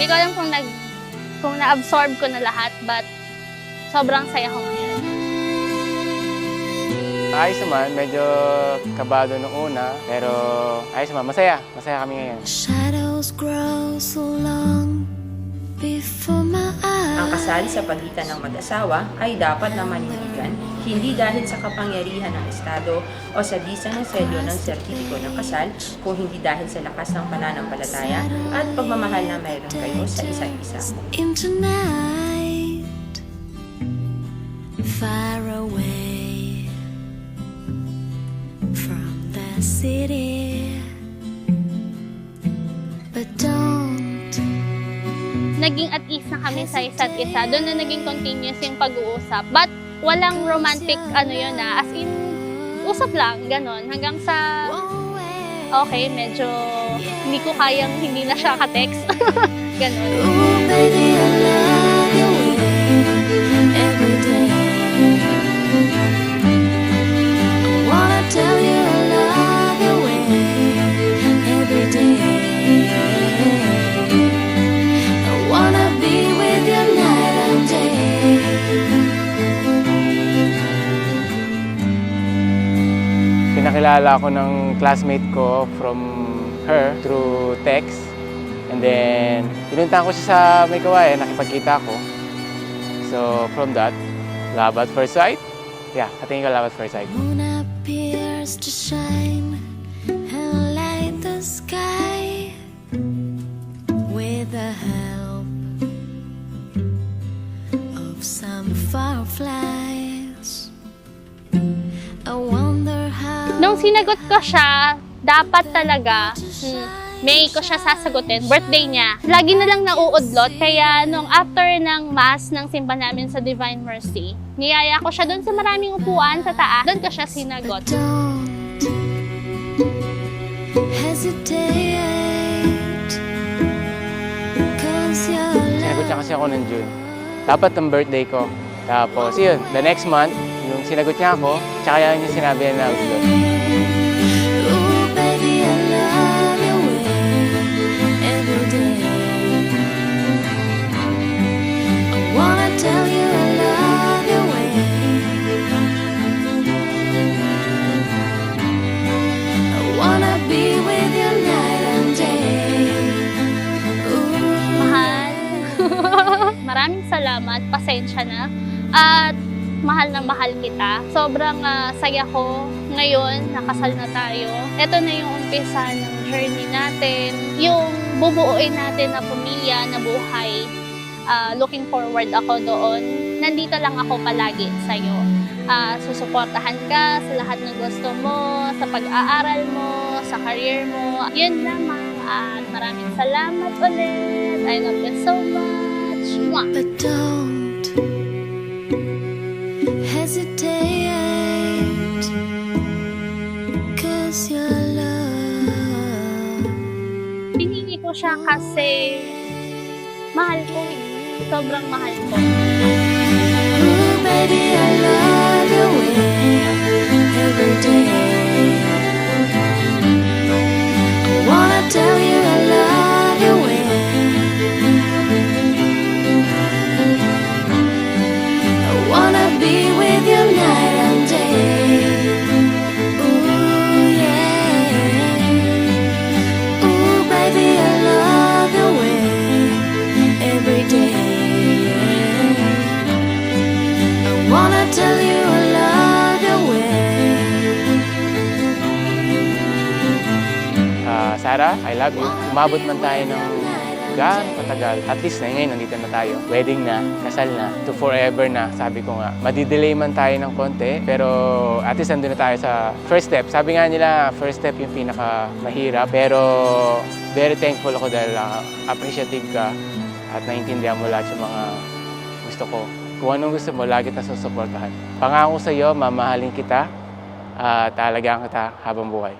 Hindi ko alam kung na-absorb ko na lahat, but sobrang saya ko ngayon. Ayos naman, medyo kabado nung una, pero ayos naman, masaya kami ngayon. Shadows grow so long before my eyes. Ang kasal sa pagitan ng mag-asawa ay dapat na manindigan, hindi dahil sa kapangyarihan ng Estado o sa bisa ng selyo ng sertipiko ng kasal, kung hindi dahil sa lakas ng pananampalataya at pagmamahal na mayroon kayo sa isa't isa. Into night, far away from the city, but don't. Naging at ease na kami sa isa't isa. Doon na naging continuous yung pag-uusap. But walang romantic as in, usap lang, ganon. Hanggang sa, okay, medyo hindi ko kayang hindi na siya ka-text. Ganon. Ooh, baby, I love your way every day. I wanna tell you I love your way every day. I wanna be with you night and day. Pinakilala ako ng classmate ko from her through text. And then, pinuntahan ko siya sa May Kawayan, nakipagkita ako. So, from that, love at first sight. Yeah, tingin ko love at first sight. Moon appears to shine and light the sky with the help of some fireflies. I wonder how. Nung sinagot ko siya, dapat talaga, May ko siya sasagutin, birthday niya. Lagi na lang nauudlot, kaya nung after ng mass ng simba namin sa Divine Mercy, niyaya ko siya doon sa maraming upuan sa taas. Doon ko siya sinagot. Don't hesitate, 'cause your Sinagot niya kasi ako ng June. Dapat ng birthday ko. Tapos yun, the next month, yung sinagot niya ako, tsaka yan yung sinabi niya na outlook. Ooh, baby, I love your way every day. I wanna tell you I love your way. I wanna be with you night and day. Ooh. Mahal. Maraming salamat, pasensya na. At mahal na mahal kita. Sobrang saya ko ngayon, nakasal na tayo. Ito na yung umpisa ng journey natin. Yung bubuuin natin na pamilya, na buhay. Looking forward ako doon. Nandito lang ako palagi sa'yo. Susuportahan ka sa lahat ng gusto mo, sa pag-aaral mo, sa career mo. Yun lamang. At maraming salamat ulit. I love you so much. Mwah! But don't hesitate, 'cause your love. Pinili ko siya kasi mahal ko eh. Sobrang mahal ko. Ooh, baby, I love your way every day. I wanna tell you I love your way. I wanna be with you night and day. Ooh, yeah. Ooh, baby, I love your way every day. I wanna tell you I love your way. Sarah, I love you. Umabot man tayo ng gaano katagal. At least na ngayon, nandito na tayo. Wedding na, kasal na, to forever na. Sabi ko nga, madidelay man tayo ng konti, pero at least nandun na tayo sa first step. Sabi nga nila, first step yung pinaka mahirap. Pero very thankful ako dahil appreciative ka at naiintindihan mo lahat yung mga gusto ko. Kung anong gusto mo, lagi tayo susuportahan. Pangako sa iyo, mamahalin kita at alagaan kita habang buhay.